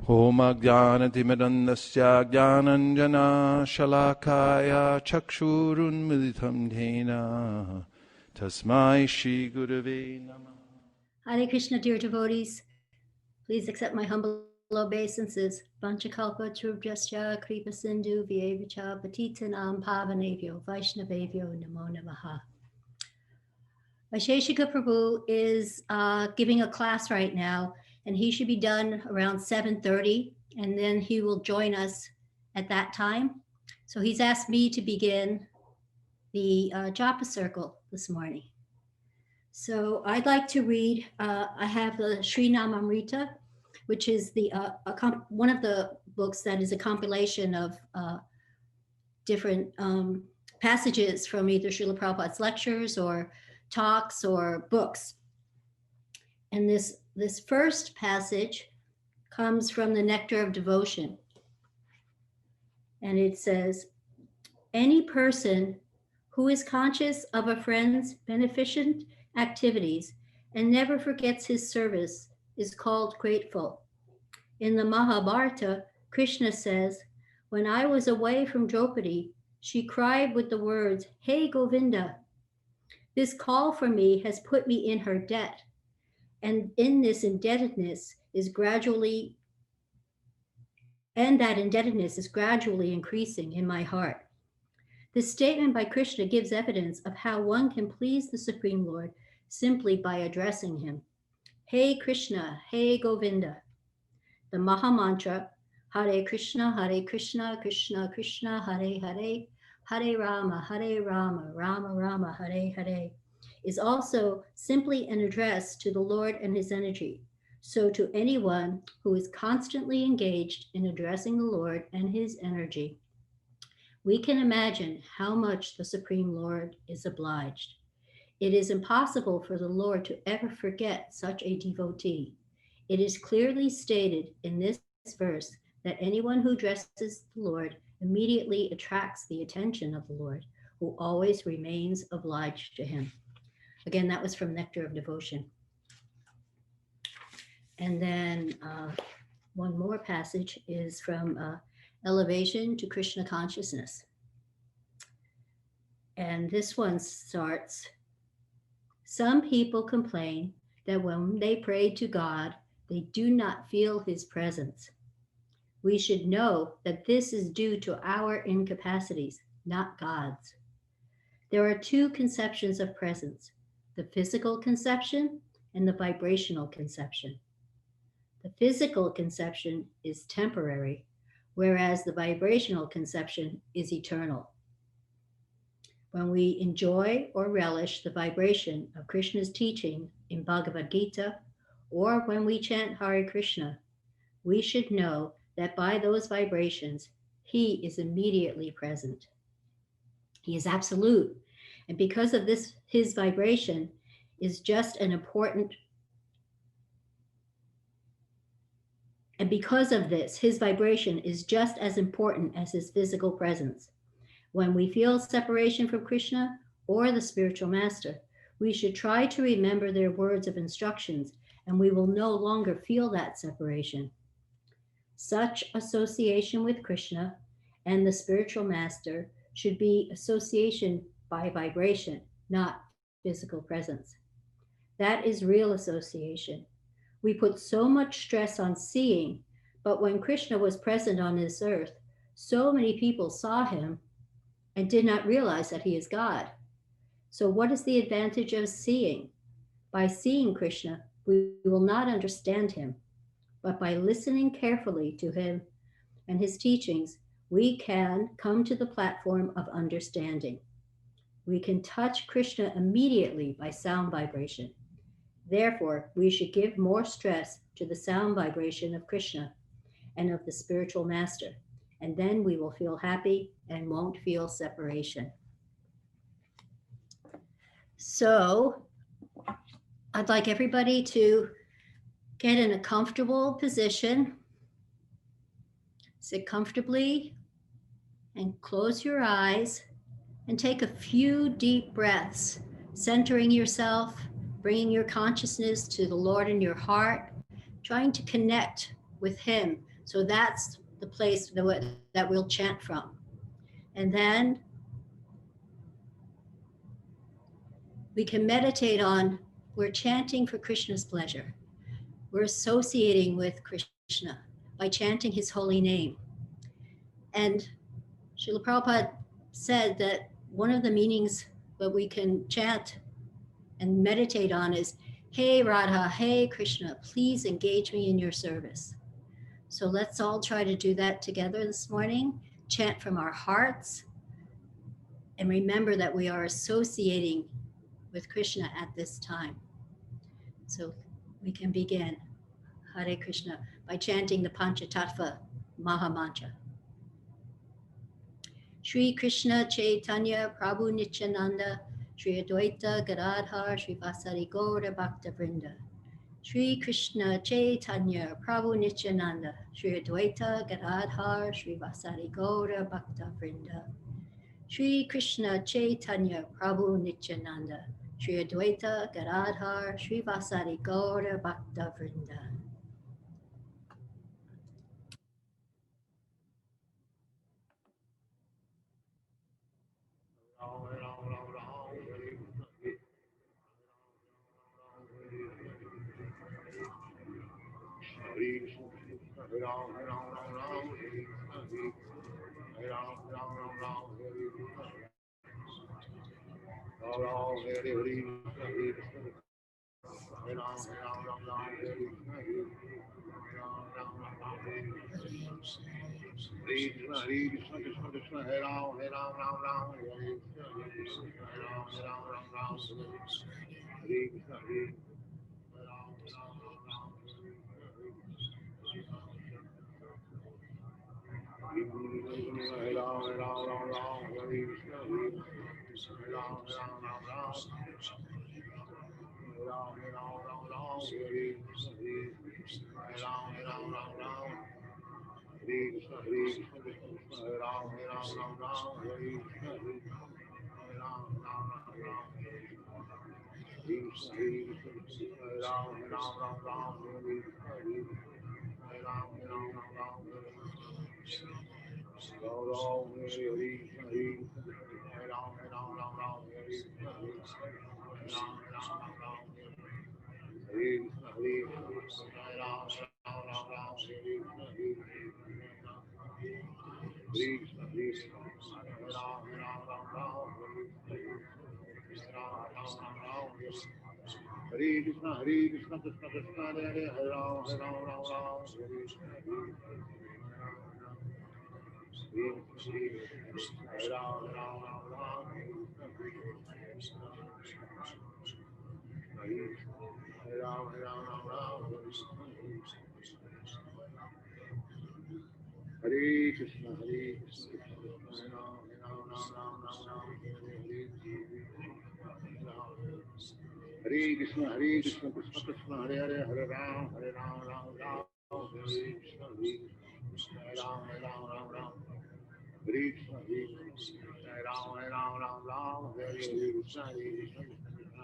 Om Ajnanatimidandasya Jnananjana Shalakaya Chakshurun Militam Dhena Tasmai Shri Gurave Namah. Hare Krishna, dear devotees. Please accept my humble obeisances. Vanchakalpa Trubhyasya Kripa Sindhu Vyevacha Patitanam Pavanevyo Vaishnavevyo Namo Namaha. Vaisesika Prabhu is giving a class right now, and he should be done around 7:30, and then he will join us at that time. So he's asked me to begin the Japa circle this morning. So I'd like to read, I have the Sri Namamrita, which is the one of the books that is a compilation of different passages from either Srila Prabhupada's lectures or talks or books. And this first passage comes from the Nectar of Devotion. And it says, any person who is conscious of a friend's beneficent activities and never forgets his service is called grateful. In the Mahabharata, Krishna says, when I was away from Draupadi, she cried with the words, "Hey Govinda, this call for me has put me in her debt, and in this indebtedness is gradually increasing in my heart." This statement by Krishna gives evidence of how one can please the Supreme Lord simply by addressing him. Hey Krishna, hey Govinda. The Maha Mantra, Hare Krishna, Krishna Krishna, Hare Hare, Hare Rama, Rama Rama, Hare Hare, is also simply an address to the Lord and his energy. So to anyone who is constantly engaged in addressing the Lord and his energy, we can imagine how much the Supreme Lord is obliged. It is impossible for the Lord to ever forget such a devotee. It is clearly stated in this verse that anyone who addresses the Lord immediately attracts the attention of the Lord, who always remains obliged to him. Again, that was from Nectar of Devotion. And then one more passage is from Elevation to Krishna Consciousness. And this one starts, some people complain that when they pray to God, they do not feel his presence. We should know that this is due to our incapacities, not God's. There are two conceptions of presence, the physical conception and the vibrational conception. The physical conception is temporary, whereas the vibrational conception is eternal. When we enjoy or relish the vibration of Krishna's teaching in Bhagavad Gita, or when we chant Hare Krishna, we should know that by those vibrations, he is immediately present. He is absolute. And because of this, his vibration is just an important, and because of this, his vibration is just as important as his physical presence. When we feel separation from Krishna or the spiritual master, we should try to remember their words of instructions, and we will no longer feel that separation. Such association with Krishna and the spiritual master should be association by vibration, not physical presence. That is real association. We put so much stress on seeing, but when Krishna was present on this earth, so many people saw him and did not realize that he is God. So what is the advantage of seeing? By seeing Krishna, we will not understand him, but by listening carefully to him and his teachings, we can come to the platform of understanding. We can touch Krishna immediately by sound vibration. Therefore, we should give more stress to the sound vibration of Krishna and of the spiritual master, and then we will feel happy and won't feel separation. So, I'd like everybody to get in a comfortable position, sit comfortably, and close your eyes, and take a few deep breaths, centering yourself, bringing your consciousness to the Lord in your heart, trying to connect with him So that's the place that we'll chant from. And then we can meditate on, we're chanting for Krishna's pleasure. We're associating with Krishna by chanting his holy name. And Srila Prabhupada said that one of the meanings that we can chant and meditate on is, Hey Radha, hey Krishna, please engage me in your service. So let's all try to do that together this morning. Chant from our hearts and remember that we are associating with Krishna at this time. So we can begin Hare Krishna by chanting the Panchatattva Mahamantra. Shri Krishna Chaitanya Prabhu Nityananda Shri Advaita Gadadhar Shri Vasari Gaura Bhakta Vrinda. Shri Krishna Chaitanya Prabhu Nityananda Shri Advaita Gadadhar Shri Vasari Gaura Bhakta Vrinda. Shri Krishna Chaitanya Prabhu Nityananda Shri Advaita Gadadhar Shri Vasari Gaura Bhakta Vrinda. Hare Krishna, Krishna Krishna, Hare Hare, Hare Ram, Hare Ram, Ram Ram, Hare Hare. Hare Krishna, Hare Ram, Ram Ram, Ram. Hare Ram, Ram Ram. Hare Krishna, Krishna Krishna, Hare Ram, Ram Ram, Hare Krishna, Krishna Krishna, Hare Hare, Hare Ram, Ram Ram, Hare Krishna, Hare Ram, Ram Ram. Hare Krishna, Hare Ram, Ram Ram, Hare Krishna, Hare Ram,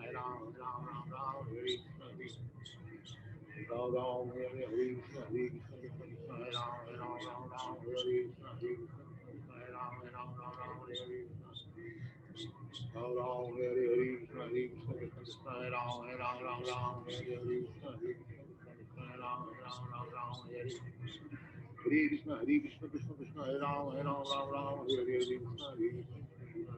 Ram Ram, Hare Krishna, Ram Ram, Hare Krishna, Hare Ram, Ram Ram, Hare Krishna, Hare Ram, Ram Hare Krishna. Ram Ram, Hare Krishna, Hare Ram, Ram, Hare Krishna, Hare Ram, Ram, Hare Krishna. Hare Krishna, Krishna Krishna, Hare Ram, Ram, Hare Krishna, Hare Ram,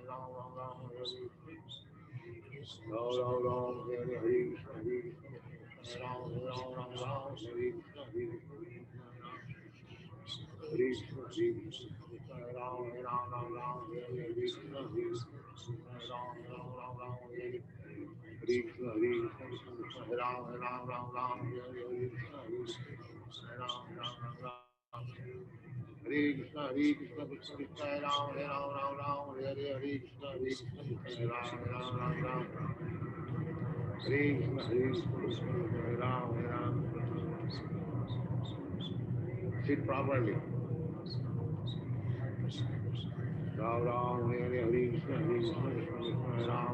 Ram, Hare Krishna. Ram Ram, Hare Krishna, Hare Ram, Ram, Hare Krishna, Hare Krishna, Hare Ram, Ram, Hare Krishna, Hare Ram, Ram, Hare Krishna. Hare Krishna, Hare Ram, Ram, Hare Krishna, Hare Ram, Ram. Hare Krishna, Krishna Krishna, Hare Ram, Ram, Hare Krishna, Hare Ram. Hare Krishna, Krishna, Hare Ram. Sit properly. Ram Ram, Hare Krishna, Hare Ram,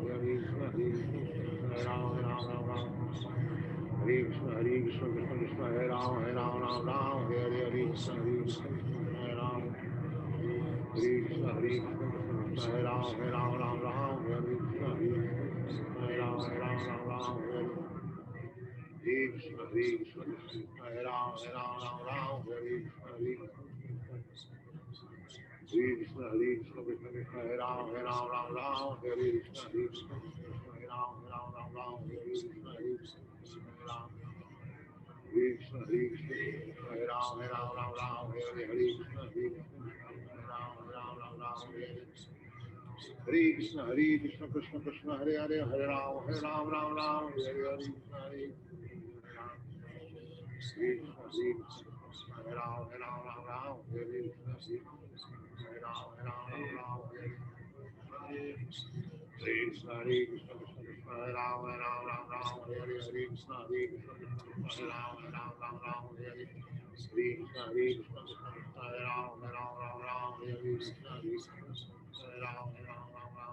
Hare Krishna, Hare Ram, Hare Krishna, Krishna Krishna, Hare Ram, Hare Ram, Ram Ram, Hare Hare, Hare Krishna, Hare Ram, Hare Krishna, Hare Krishna, Hare Ram, Hare Ram, Ram Ram, Hare Krishna, Hare Ram, Hare Ram, Ram Ram, Hare Krishna, Hare Krishna, Hare Ram, Hare Ram, Ram Ram, Hare Krishna, Hare Krishna, Hare Krishna, Krishna Krishna, Hare Ram, Ram Ram, Hare Krishna, Hare Ram, Ram Ram, Hare Krishna, Hare Ram, Krishna, Hare Krishna, Hare Ram, Ram Ram, Hare Krishna, Hare Ram, Ram Ram, Hare Krishna, Hare Krishna, Krishna Krishna, Hare Hare, Hare Ram, Ram Ram, Hare Hare Krishna, Hare Ram, Krishna, Hare Krishna, Hare Ram, Ram Ram, Hare Krishna, Hare Ram, Ram Ram, Hare Krishna, Hare Krishna, Krishna Krishna, Hare Ram, Ram Ram, Hare Hare Krishna, Hare Krishna, Hare Ram, Ram Ram, Hare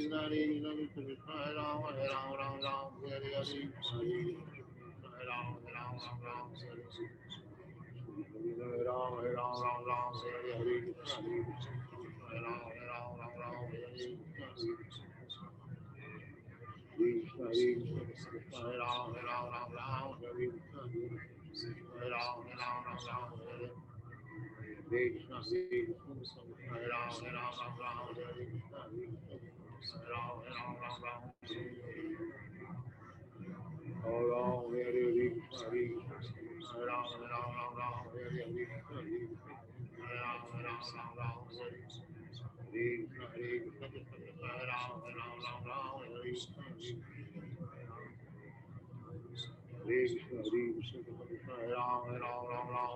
Krishna, Hare Krishna, Krishna Krishna, Hare Ram, Ram, Hare Krishna, Hare Ram, Ram, Hare Krishna, Hare Krishna, Hare Ram, Ram, Hare Krishna, Hare Ram, Ram, Hare Hare Ram, Ram Ram, Hare Hare Krishna, Hare Ram, Ram, Hare Krishna, Hare Krishna, Hare Ram, Ram, Hare Krishna, Hare Ram, Ram,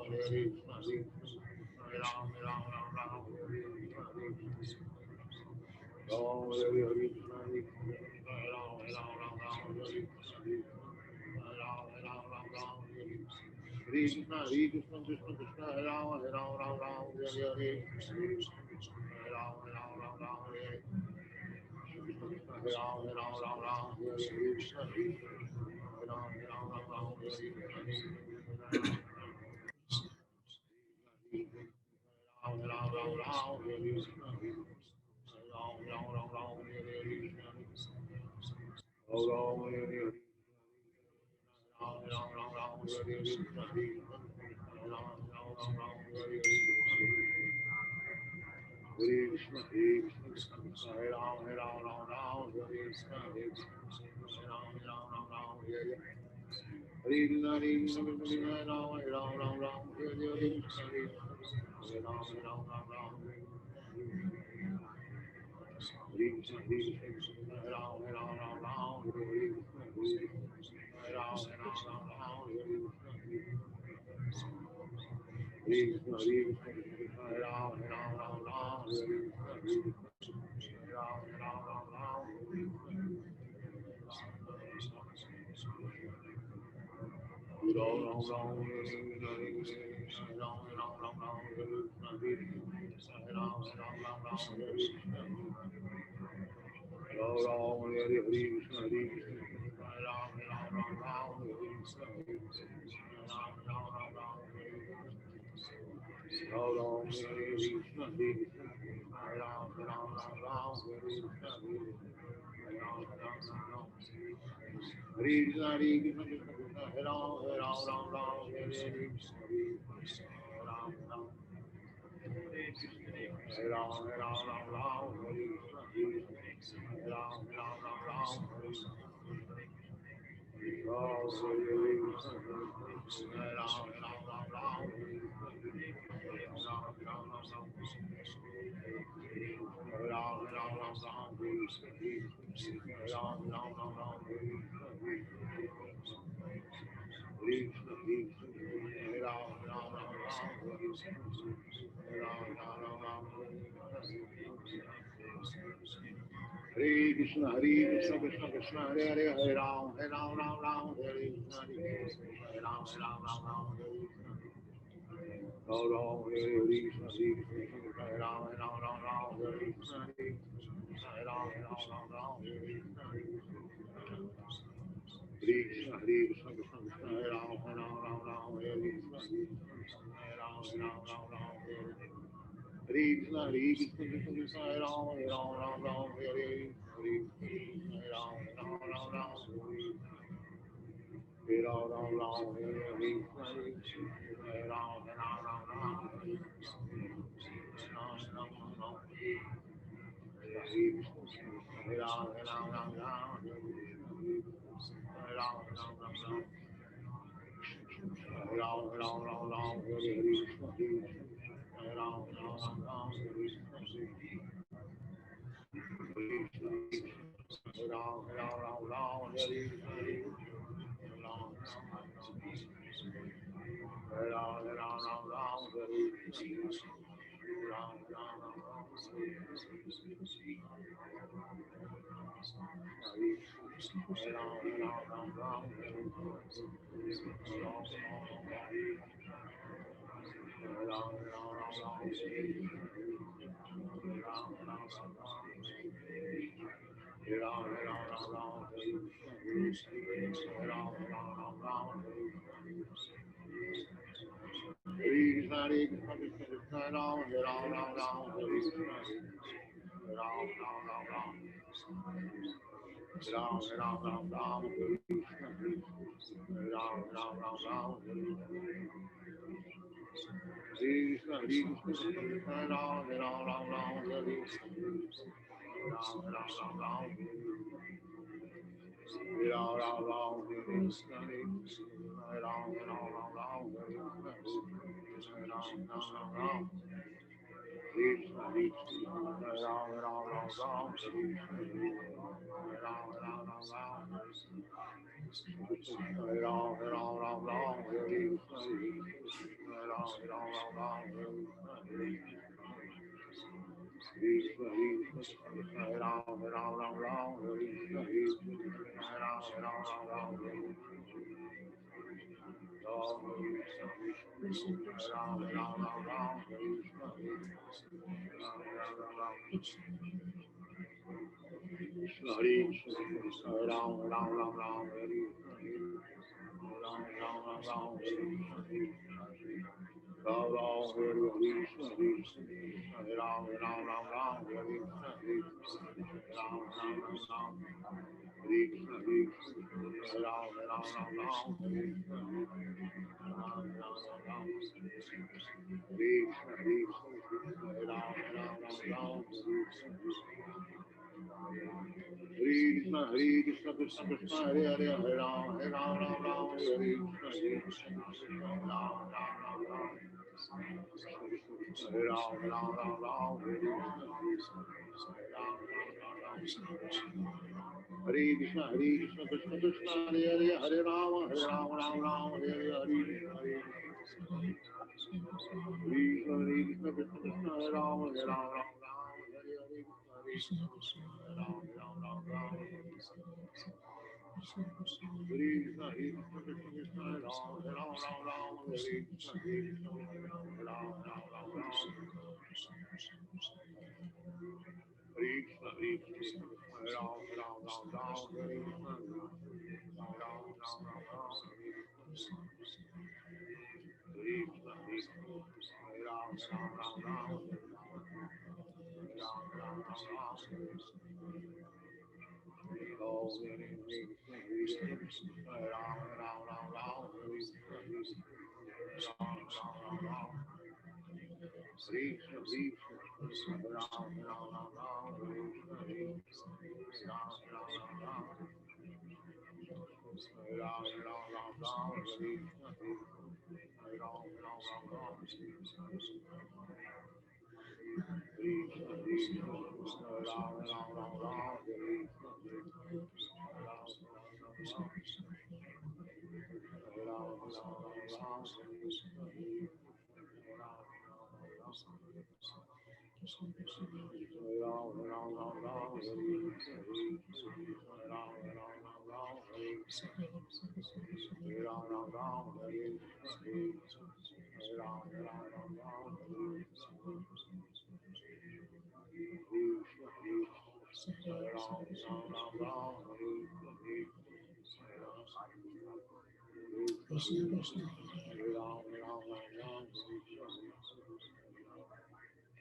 Hare Krishna, Hare Krishna, Hare Ram, Ram, Hare Krishna, Hare Ram, Ram, Hare Ram, Hare Krishna, Hare Krishna, Hare Ram, Ram, Hare Krishna, Hare Ram, Ram, Hare Krishna, Hare Krishna, Hare Ram, Ram, Hare Krishna, Hare Krishna, Hare Krishna, Hare Ram, Ram, Hare Krishna, Hare Ram, Ram, Hare Krishna, Hare Ram, Hare Krishna, Hare Ram, Ram, Hare Krishna, Hare Ram, Ram, Hare Krishna, Hare Krishna, Krishna Krishna, Hare Ram, Ram, Hare Hare, Hare Ram, Hare Krishna, Krishna Krishna, Hare Ram, Hare Hare, Krishna, Hare Ram, Hare Hare, Hare Krishna, Hare Krishna, Krishna Hare Ram, Ram, Hare Krishna, Hare Ram, Hare Hare. Hare Krishna, Hare Krishna, Hare Ram, Hare Krishna, Hare Ram, Hare Krishna, Hare Krishna, Hare Ram, Hare Krishna, Hare Ram, Hare Krishna. Hare Krishna, Hare Krishna, Hare Ram, Hare Krishna, Hare Ram, Hare Krishna, Krishna Krishna, Hare Hare, Hare Ram, Ram, Hare Krishna, Hare Ram, Hare Krishna, Hare Ram, Hare Krishna, Hare Ram, Hare Krishna, Hare Ram, Hare Krishna, Krishna, Hare Krishna, Krishna Krishna, Hare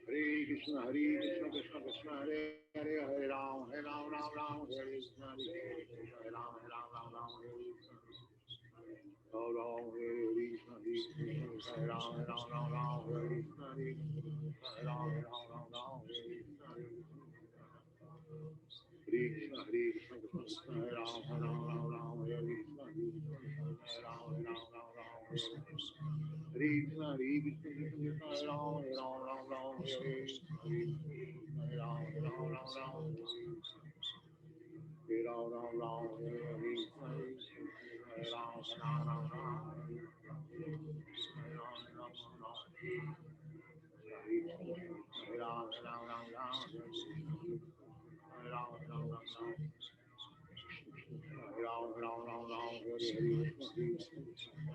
Hare Krishna, Krishna Krishna, Hare Hare, Hare Ram, Ram, Hare Krishna, Hare Ram, Ram, Hare Krishna. Ram Ram, Hare Krishna, Hare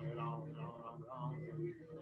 Ram, Ram, Hare Krishna, Hare Ram, Ram, Hare Krishna.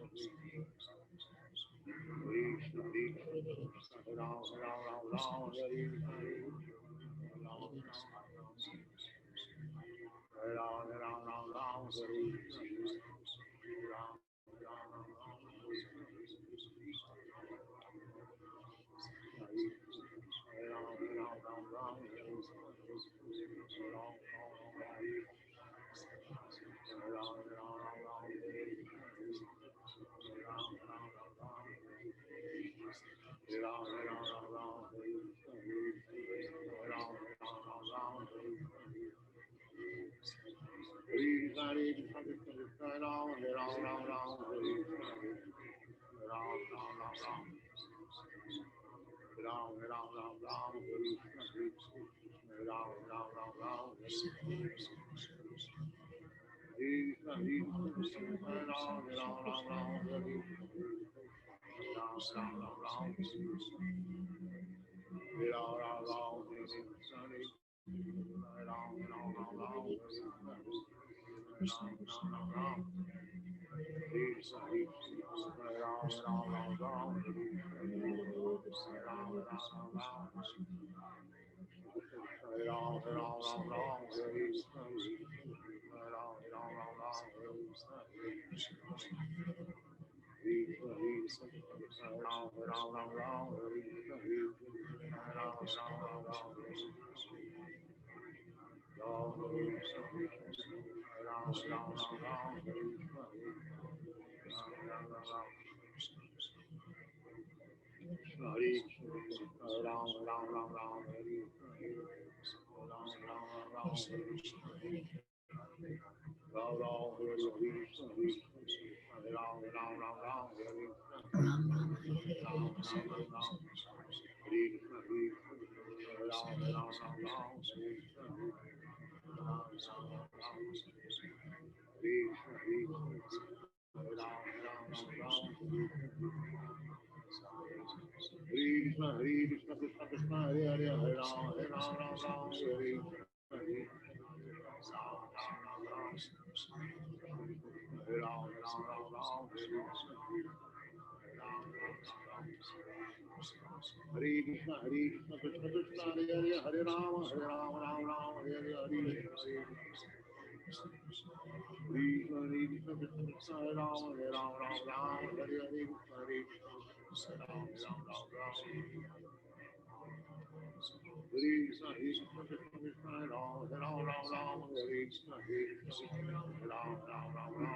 Krishna, Krishna, Krishna, Hare Ram, Ram, Hare Krishna, Hare Ram, Hare Krishna.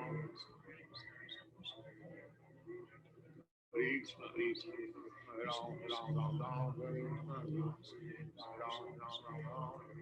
Krishna, Krishna, Krishna, Hare Ram, Ram, Hare Krishna, Hare Ram,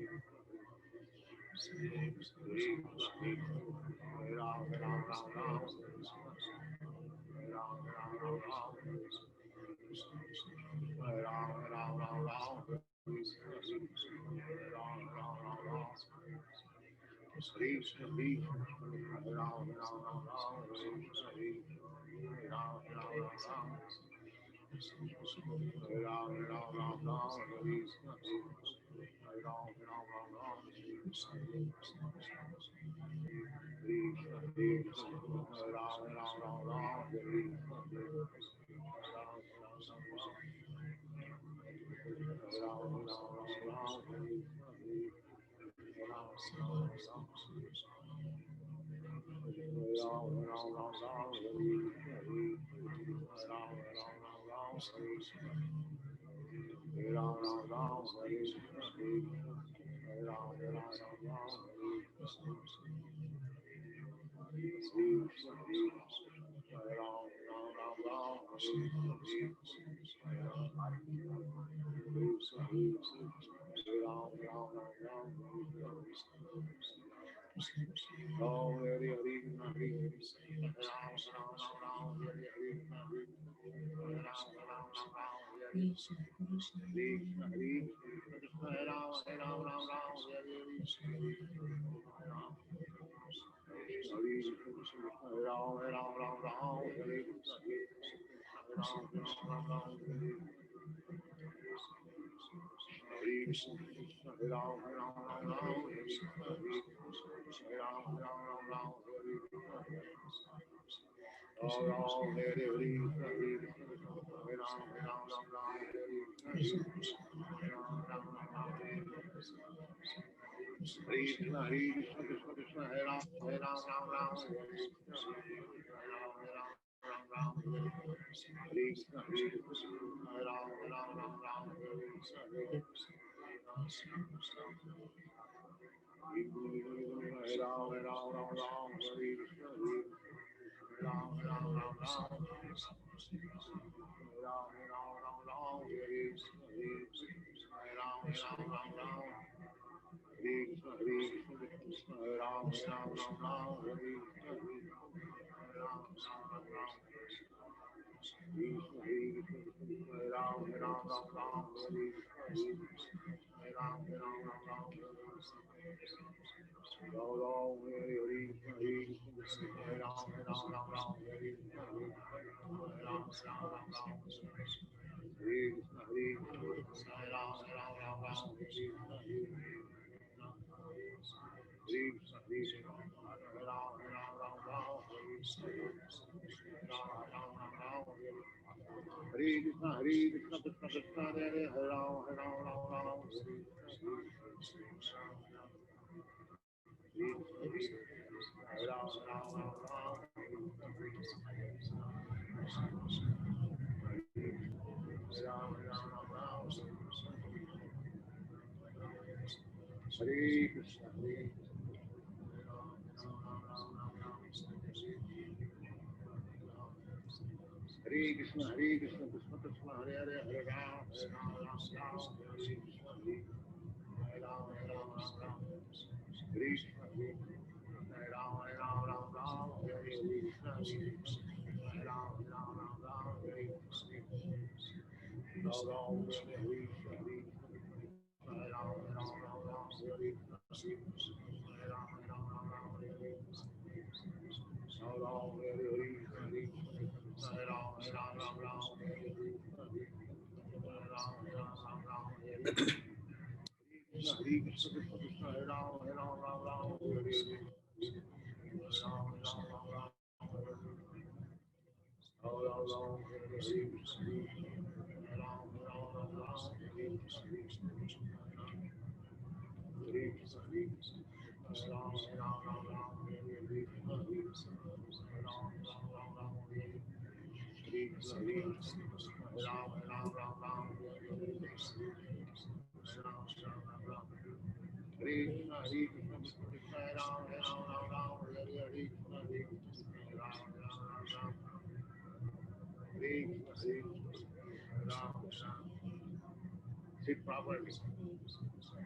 Sit properly.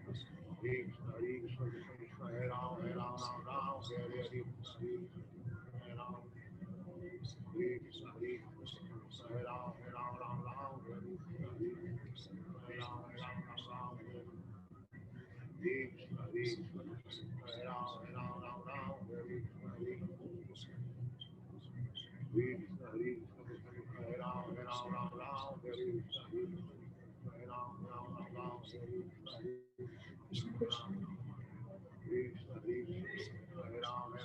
Hare Krishna, Krishna Krishna, Hare Ram, Hare Ram, Hare Krishna, Hare Krishna, Hare Ram, Hare Ram, Hare Krishna, Hare Krishna, Hare Ram, Hare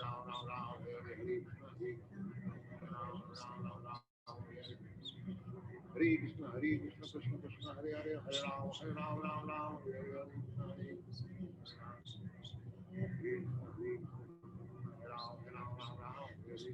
Krishna, Hare Krishna, Hare Ram, Hare Hare Krishna, Krishna Krishna, Hare Hare, Hare Ram, Ram, Hare Hare, Hare Krishna, Hare Ram, Hare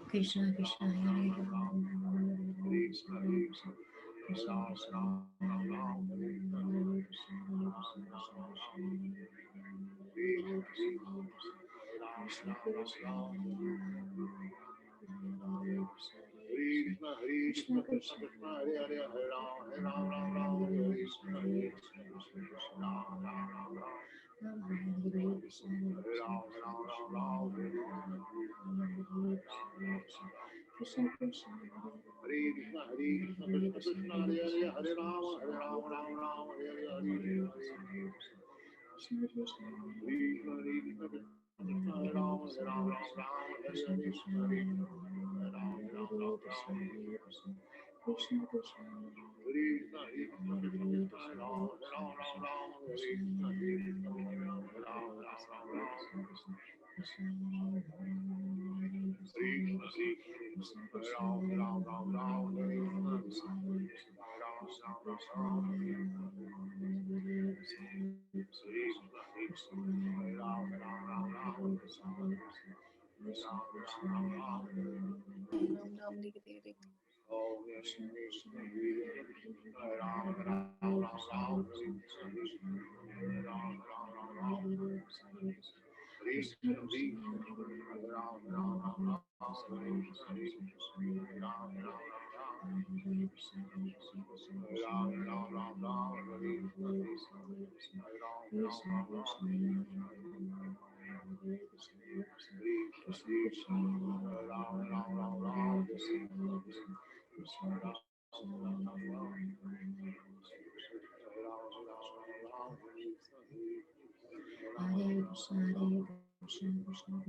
Krishna Krishna Hare Hare Krishna Krishna Krishna Krishna Krishna Krishna Hare Hare Hare Ram Hare Krishna Hare Krishna Ram Hare Krishna Krishna Krishna Hare Krishna, Hare Krishna, Krishna Krishna, Hare Hare, Hare Rama, Ram Ram, Hare Hare, Hare Hare. Krishna Krishna Krishna, Hare Krishna, Krishna Krishna, Hare Rama, Ram Ram, Hare Hare, Krishna Hare Krishna, Ram Ram. Krishna Krishna Krishna, Hare Krishna, Krishna Krishna, Hare Ram, Hare Krishna, Hare Krishna, Hare Ram Ram. Hare Krishna, Hare Krishna, Krishna Krishna,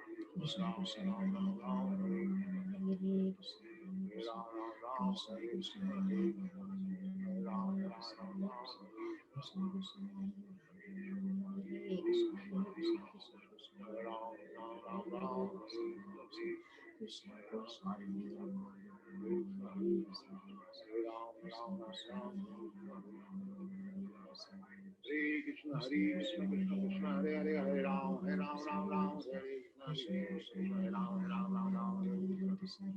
Hare Hare, Krishna Krishna, Hare Krishna, Krishna Krishna, Krishna Krishna, Krishna Krishna, Hare Krishna, Hare Krishna, Krishna Krishna, Hare Hare, Hare Ram, Ram, Hare Krishna, Hare Krishna, Hare Ram, Ram, Hare Krishna.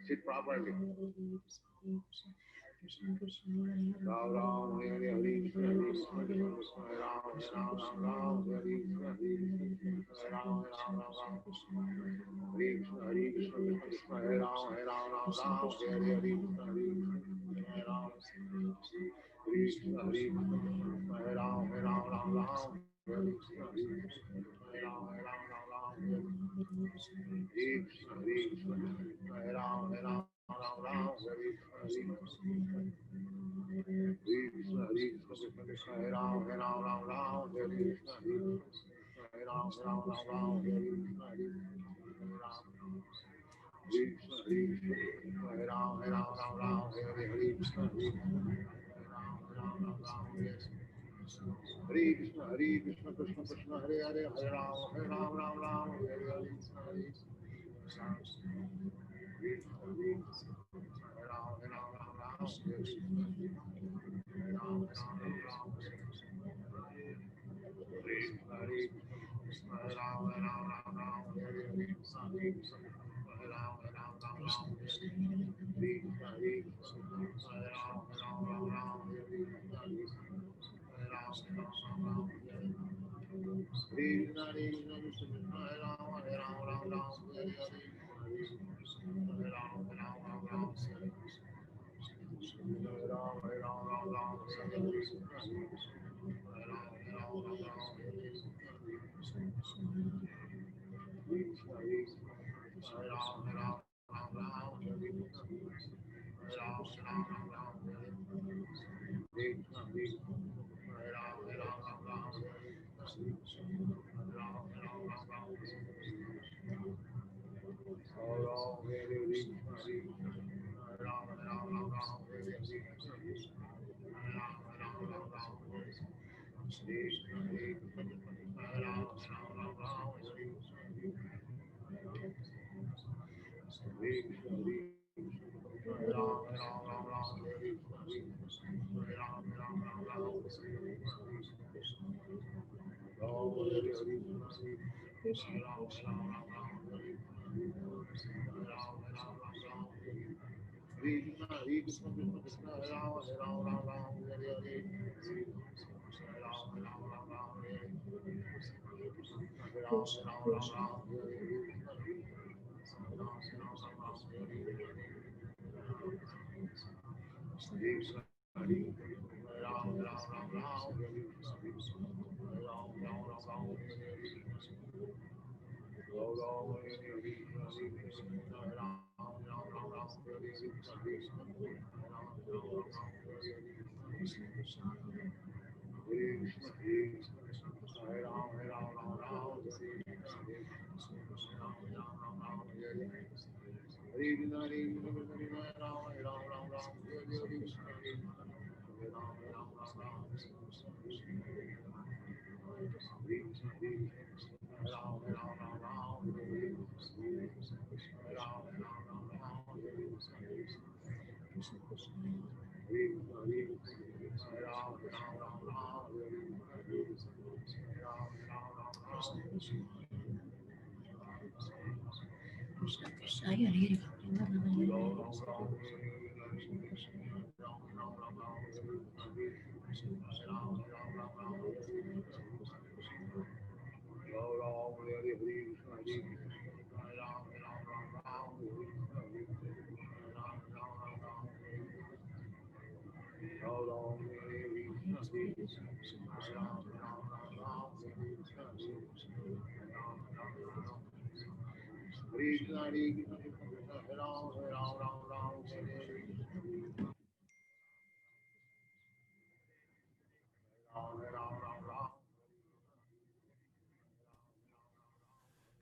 Sit properly. Ram Ram Hare Hare Hare Krishna Hare Krishna Ram Ram Ram Hare Krishna Ram Ram Hare Krishna Krishna Hare Ram Ram Hare Hare Krishna Ram Krishna Hare Krishna Hare Ram Ram Hare Krishna Ram Hare Krishna Hare Ram Ram Hare Krishna Krishna Krishna Krishna Hare Ram Ram Hare Krishna Hare Ram Hare Krishna Krishna Krishna Hare Ram Hare Krishna Hare Krishna Hare Ram Hare Krishna Hare Krishna, Krishna Krishna, Hare Hare, Hare Ram, Ram Ram, Hare Hare, Krishna, Hare Krishna, Hare Ram, Ram Ram, Hare Krishna, Hare Ram, Ram Ram, Hare Krishna, Hare Krishna, Hare Ram, Ram, Hare Krishna, Hare Ram, Ram Ram, Hare Krishna, Hare Krishna, Hare Ram, Ram, Hare Krishna, Hare Ram, Ram, Hare Krishna, Hare Krishna, Hare Ram, Ram, Hare Krishna, Hare Ram, Ram, Hare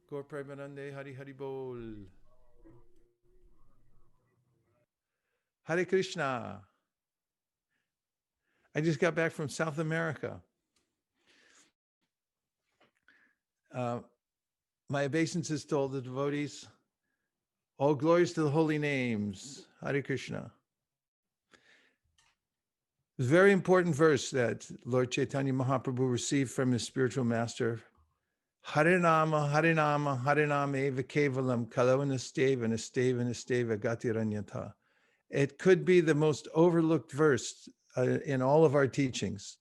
Gaur Premanande Hari Hari Bol. Hare Krishna. I just got back from South America. My obeisances to all the devotees. All glories to the holy names. Hare Krishna. It's a very important verse that Lord Chaitanya Mahaprabhu received from his spiritual master. Harinama, Harinama, Harinama eva kevalam kalavanasteva nasteva nasteva gatiranyata. It could be the most overlooked verse in all of our teachings,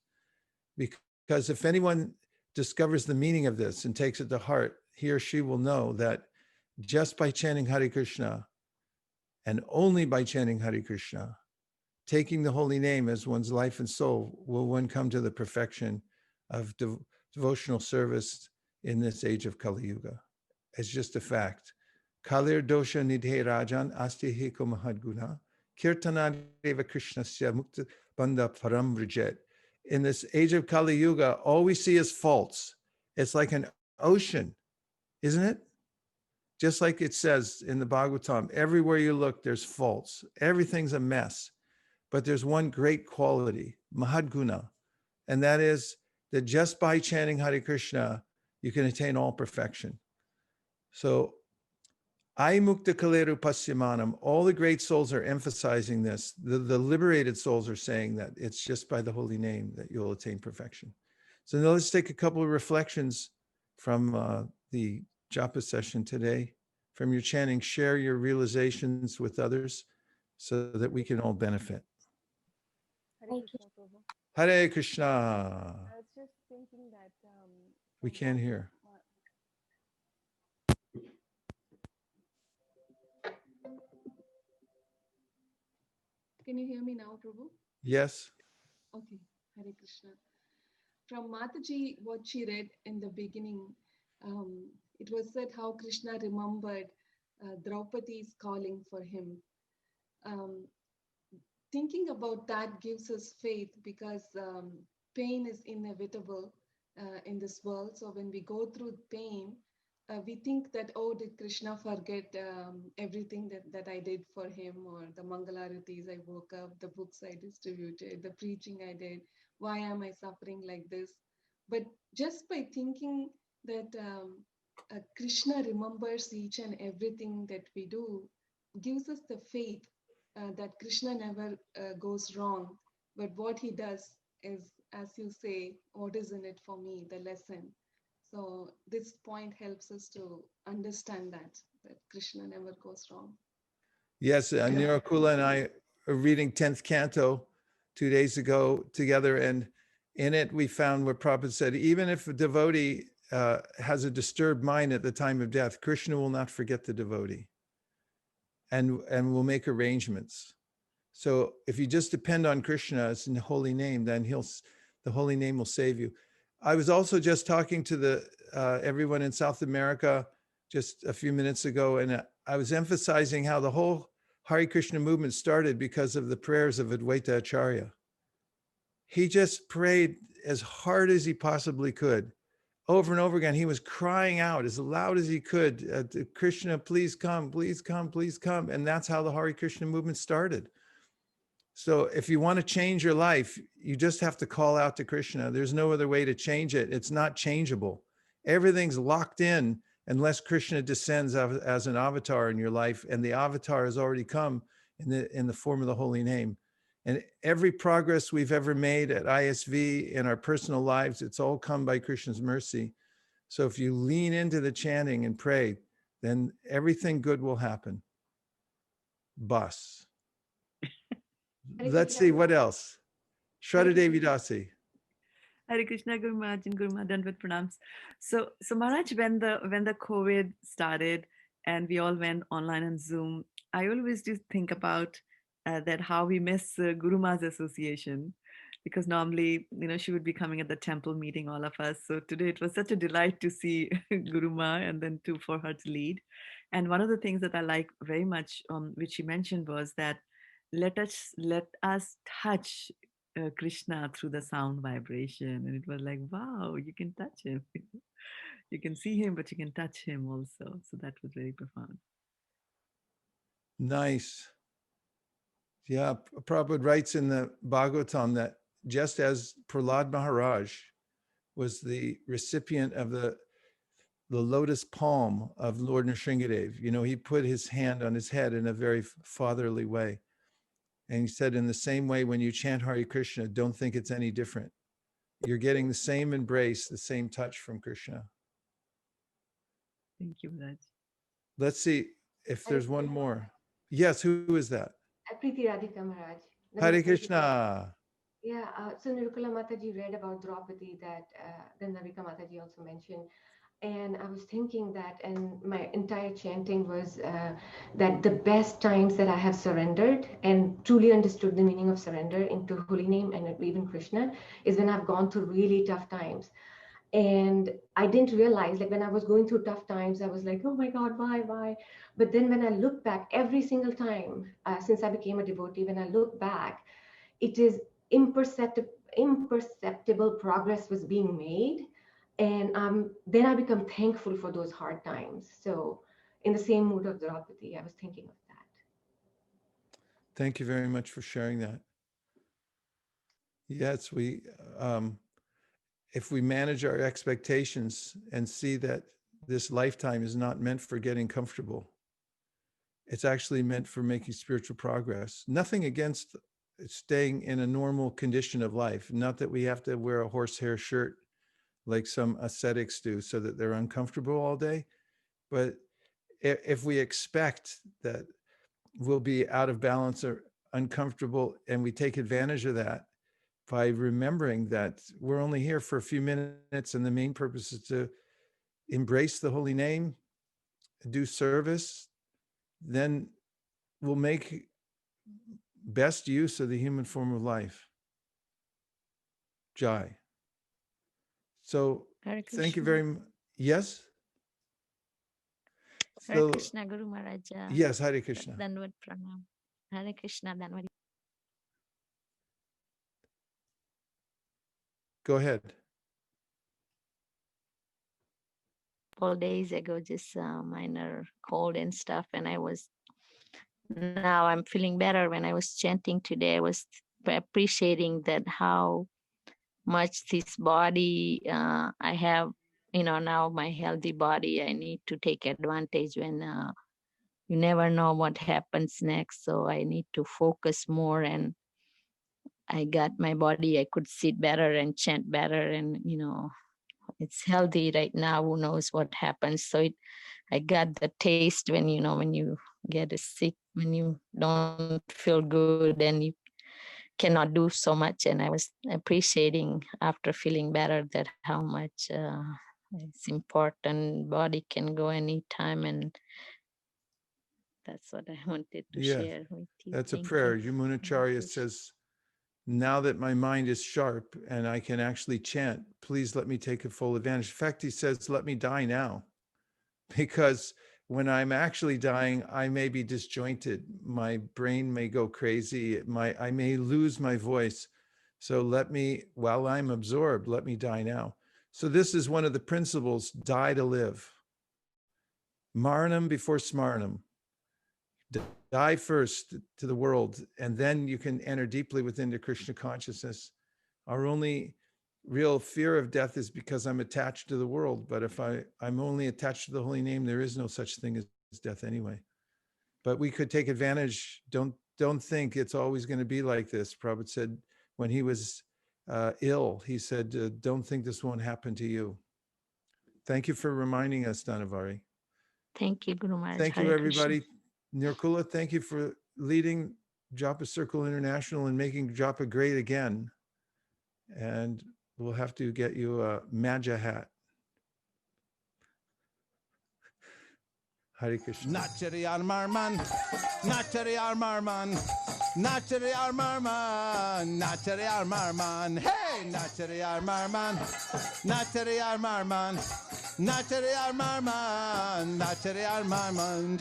because if anyone discovers the meaning of this and takes it to heart, he or she will know that just by chanting Hare Krishna, and only by chanting Hare Krishna, taking the holy name as one's life and soul, will one come to the perfection of devotional service in this age of Kali Yuga. It's just a fact. Kalir dosha nidhe rajan astihiko mahadguna kirtana deva krishnasya mukta bandha param vrijet. In this age of Kali Yuga, all we see is faults. It's like an ocean, isn't it? Just like it says in the Bhagavatam, everywhere you look, there's faults. Everything's a mess. But there's one great quality, mahadguna, and that is that just by chanting Hare Krishna, you can attain all perfection. So, Ai Mukta Kaleru Pasyamanam, all the great souls are emphasizing this. The liberated souls are saying that it's just by the holy name that you'll attain perfection. So now let's take a couple of reflections from the Japa session today. From your chanting, share your realizations with others so that we can all benefit. Hare Krishna, Prabhu. Hare Krishna. I was just thinking that We can't hear. Can you hear me now, Prabhu? Yes. Okay, Hare Krishna. From Mataji, what she read in the beginning, it was said how Krishna remembered Draupadi's calling for him. Thinking about that gives us faith because pain is inevitable in this world. So when we go through pain, we think that, oh, did Krishna forget everything that I did for him, or the Mangalaratis I woke up, the books I distributed, the preaching I did? Why am I suffering like this? But just by thinking that Krishna remembers each and everything that we do gives us the faith that Krishna never goes wrong. But what he does is, as you say, what is in it for me, the lesson. So this point helps us to understand that Krishna never goes wrong. Yes, Nirakula and I are reading 10th canto 2 days ago together, and in it we found what Prabhupada said, even if a devotee has a disturbed mind at the time of death, Krishna will not forget the devotee and will make arrangements. So if you just depend on Krishna as in the holy name, then the holy name will save you. I was also just talking to everyone in South America just a few minutes ago, and I was emphasizing how the whole Hare Krishna movement started because of the prayers of Advaita Acharya. He just prayed as hard as he possibly could. Over and over again, he was crying out as loud as he could, Krishna, please come, please come, please come. And that's how the Hare Krishna movement started. So if you want to change your life, you just have to call out to Krishna. There's no other way to change it. It's not changeable. Everything's locked in unless Krishna descends as an avatar in your life, and the avatar has already come in the form of the holy name. And every progress we've ever made at ISV in our personal lives, it's all come by Krishna's mercy. So if you lean into the chanting and pray, then everything good will happen. Bus. Let's see, what else? Shraddha Devi Dasi. Hare Krishna, Guru Maharaj and Guru Maharaj, Dandavat Pranams. So Maharaj, when the COVID started and we all went online on Zoom, I always do think about that how we miss Guru Maharaj's association, because normally, she would be coming at the temple meeting all of us. So today it was such a delight to see Guru Ma and then for her to lead. And one of the things that I like very much, which she mentioned, was that let us touch Krishna through the sound vibration. And it was like, wow, you can touch him. You can see him, but you can touch him also. So that was very profound. Nice. Yeah, Prabhupada writes in the Bhagavatam that just as Prahlad Maharaj was the recipient of the lotus palm of Lord Nrsingadev, he put his hand on his head in a very fatherly way. And he said, in the same way, when you chant Hare Krishna, don't think it's any different. You're getting the same embrace, the same touch from Krishna. Thank you, Raj. Let's see if there's one more. Yes, who is that? Preeti Radhika Maharaj. Hare Krishna. Yeah, so Nirakula Mataji read about Draupadi that Gandharika Mataji also mentioned. And I was thinking that, and my entire chanting was that the best times that I have surrendered and truly understood the meaning of surrender into holy name and even Krishna is when I've gone through really tough times. And I didn't realize, like when I was going through tough times, I was like, oh my God, why? But then when I look back every single time since I became a devotee, when I look back, it is imperceptible progress was being made. And then I become thankful for those hard times. So in the same mood of Draupadi, I was thinking of that. Thank you very much for sharing that. Yes, if we manage our expectations and see that this lifetime is not meant for getting comfortable, it's actually meant for making spiritual progress. Nothing against staying in a normal condition of life. Not that we have to wear a horsehair shirt like some ascetics do so that they're uncomfortable all day. But if we expect that we'll be out of balance or uncomfortable, and we take advantage of that by remembering that we're only here for a few minutes and the main purpose is to embrace the holy name, do service, then we'll make best use of the human form of life. Jai. So Hare thank you Krishna. very much. Yes? Hare So, Krishna, Guru Maharaja. yes, Hare Krishna. Danvat Pranam. Hare Krishna, Danvat. Go ahead. Couple days ago, just minor cold and stuff, and now I'm feeling better. When I was chanting today, I was appreciating that how much this body I have, now my healthy body, I need to take advantage when you never know what happens next. So I need to focus more, and I got my body, I could sit better and chant better, and it's healthy right now. Who knows what happens? So I got the taste when you get sick, when you don't feel good and you cannot do so much. And I was appreciating after feeling better that how much it's important. Body can go anytime, and that's what I wanted to share with you. That's a Thank prayer. you. Yamunacharya says, now that my mind is sharp and I can actually chant, please let me take a full advantage. In fact, he says, let me die now. Because when I'm actually dying, I may be disjointed. My brain may go crazy. I may lose my voice. So while I'm absorbed, let me die now. So this is one of the principles, die to live. Maranam before smaranam. Die first to the world, and then you can enter deeply within the Krishna consciousness. Our only real fear of death is because I'm attached to the world. But if I'm only attached to the holy name, there is no such thing as death anyway. But we could take advantage. Don't think it's always going to be like this. Prabhupada said when he was ill, he said, don't think this won't happen to you. Thank you for reminding us, Dhanavari. Thank you, Guru Maharaj. Thank you, Hare everybody. Krishna. Nirakula, thank you for leading Japa Circle International and making Japa great again. And we'll have to get you a Maja hat. Hare Krishna. Nachari Armarman, Nachari Armarman, Nachari Armarman, Nachari Armarman, hey, Nachari Armarman, Nachari Armarman, Nachari Armarman, Nachari Armarman.